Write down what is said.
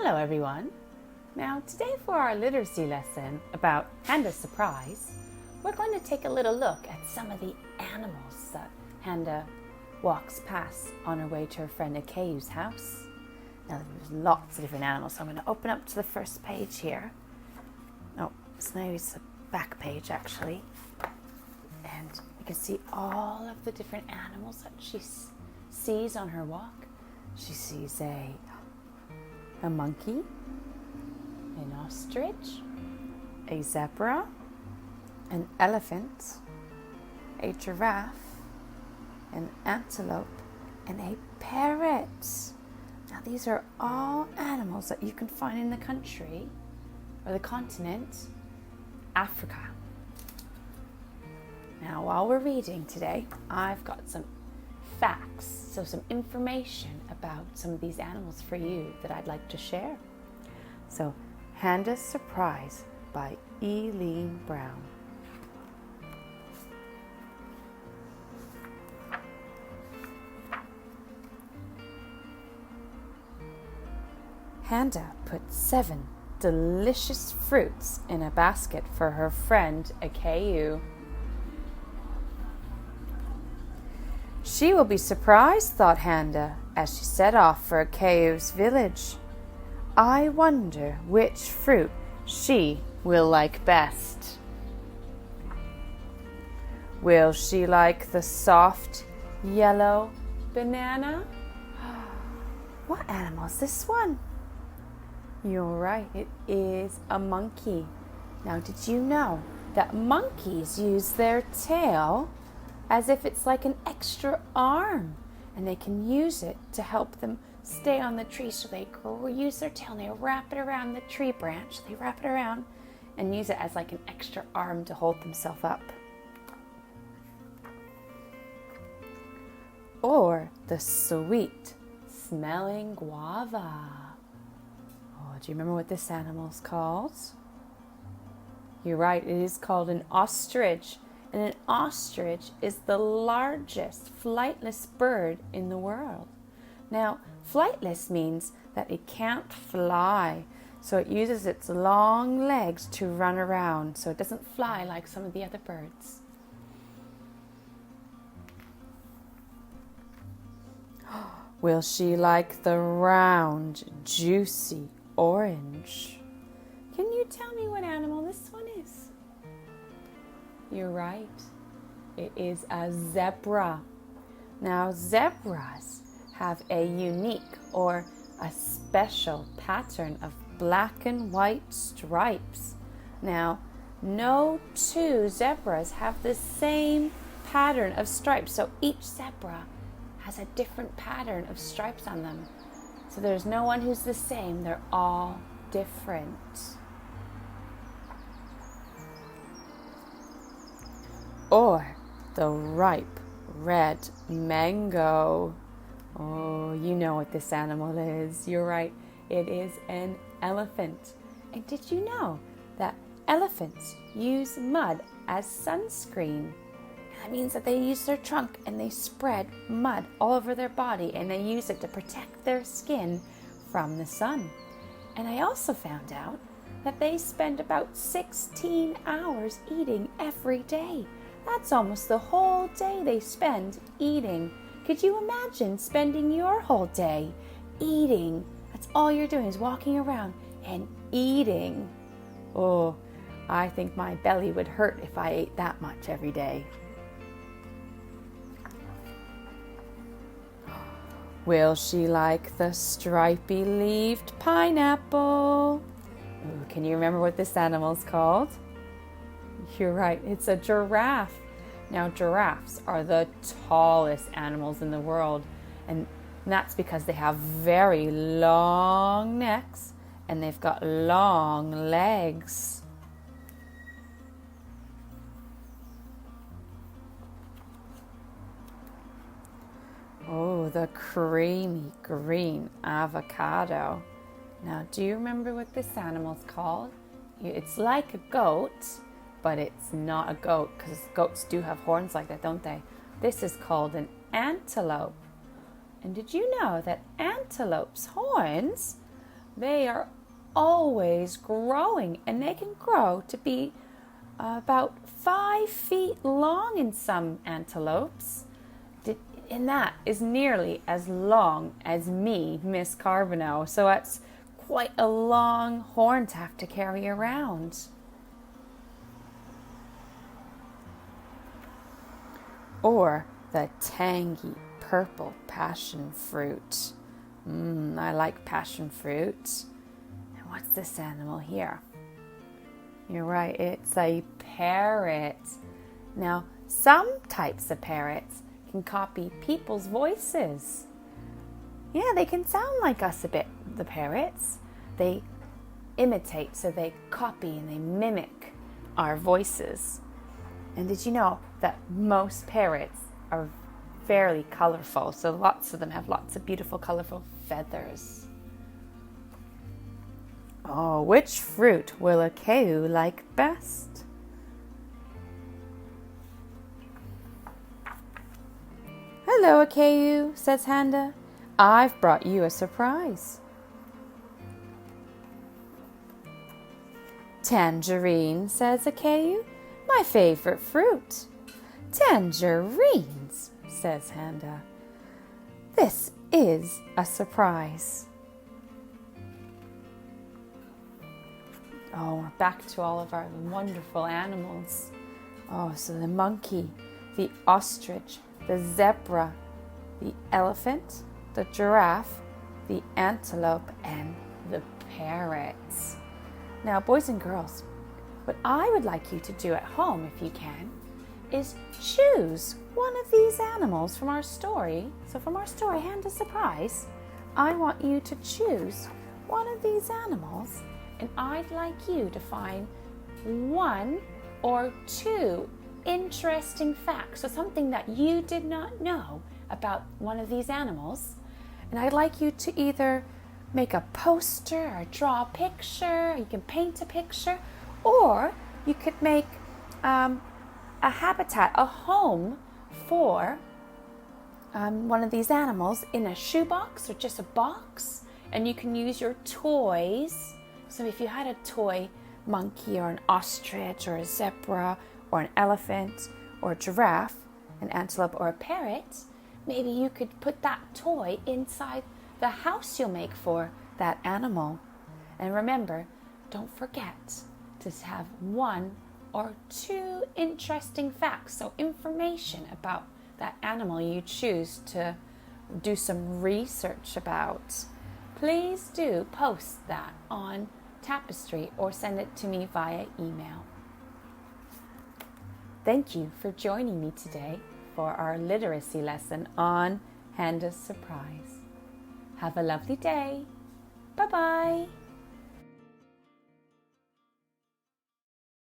Hello everyone. Now today for our literacy lesson about Handa's surprise, we're going to take a little look at some of the animals that Handa walks past on her way to her friend Akeyu's house. Now there's lots of different animals, so I'm going to open up to the first page here. Oh, so now it's the back page actually. And you can see all of the different animals that she sees on her walk. She sees a monkey, an ostrich, a zebra, an elephant, a giraffe, an antelope, and a parrot. Now these are all animals that you can find in the country or the continent, Africa. Now while we're reading today, I've got some facts, so some information about some of these animals for you that I'd like to share. So, Handa's Surprise by Eileen Brown. Handa put 7 delicious fruits in a basket for her friend Akeyu. She will be surprised, thought Handa, as she set off for Akeyu's village. I wonder which fruit she will like best. Will she like the soft yellow banana? What animal is this one? You're right, it is a monkey. Now, did you know that monkeys use their tail as if it's like an extra arm, and they can use it to help them stay on the tree, so they use their tail and they wrap it around the tree branch. They wrap it around and use it as like an extra arm to hold themselves up. Or the sweet smelling guava. Oh, do you remember what this animal's called? You're right, it is called an ostrich. And an ostrich is the largest flightless bird in the world. Now, flightless means that it can't fly, so it uses its long legs to run around, so it doesn't fly like some of the other birds. Will she like the round, juicy orange? Can you tell me what animal this one is? You're right. It is a zebra. Now, zebras have a unique or a special pattern of black and white stripes. Now, no two zebras have the same pattern of stripes. So each zebra has a different pattern of stripes on them. So there's no one who's the same. They're all different. Or the ripe red mango. Oh, you know what this animal is. You're right. It is an elephant. And did you know that elephants use mud as sunscreen? That means that they use their trunk and they spread mud all over their body, and they use it to protect their skin from the sun. And I also found out that they spend about 16 hours eating every day. That's almost the whole day they spend eating. Could you imagine spending your whole day eating? That's all you're doing, is walking around and eating. Oh, I think my belly would hurt if I ate that much every day. Will she like the stripy-leaved pineapple? Ooh, can you remember what this animal's called? You're right, it's a giraffe. Now, giraffes are the tallest animals in the world, and that's because they have very long necks and they've got long legs. Oh, the creamy green avocado. Now, do you remember what this animal's called? It's like a goat, but it's not a goat, because goats do have horns like that, don't they? This is called an antelope. And did you know that antelope's horns They are always growing, and they can grow to be about 5 feet long in some antelopes. And that is nearly as long as me, Miss Carbonell. So that's quite a long horn to have to carry around. Or the tangy purple passion fruit. I like passion fruit. And what's this animal here? You're right, it's a parrot. Now, some types of parrots can copy people's voices. Yeah, they can sound like us a bit, the parrots. They imitate, so they copy and they mimic our voices. And did you know that most parrots are fairly colorful? So lots of them have lots of beautiful, colorful feathers. Oh, which fruit will a cow like best? Hello, Akeu, says Handa. I've brought you a surprise. Tangerine, says Akeu, my favorite fruit. Tangerines, says Handa. This is a surprise. Oh, we're back to all of our wonderful animals. Oh, so the monkey, the ostrich, the zebra, the elephant, the giraffe, the antelope, and the parrots. Now, boys and girls, what I would like you to do at home, if you can, is choose one of these animals from our story. So from our story, Handa's Surprise, I want you to choose one of these animals, and I'd like you to find 1 or 2 interesting facts, or something that you did not know about one of these animals. And I'd like you to either make a poster or draw a picture, you can paint a picture, or you could make a habitat, a home for one of these animals in a shoebox or just a box, and you can use your toys. So if you had a toy monkey or an ostrich or a zebra or an elephant or a giraffe, an antelope or a parrot, maybe you could put that toy inside the house you'll make for that animal. And remember, don't forget to have 1 or 2 interesting facts, so information about that animal you choose to do some research about. Please do post that on Tapestry or send it to me via email. Thank you for joining me today for our literacy lesson on Handa's Surprise. Have a lovely day. Bye-bye.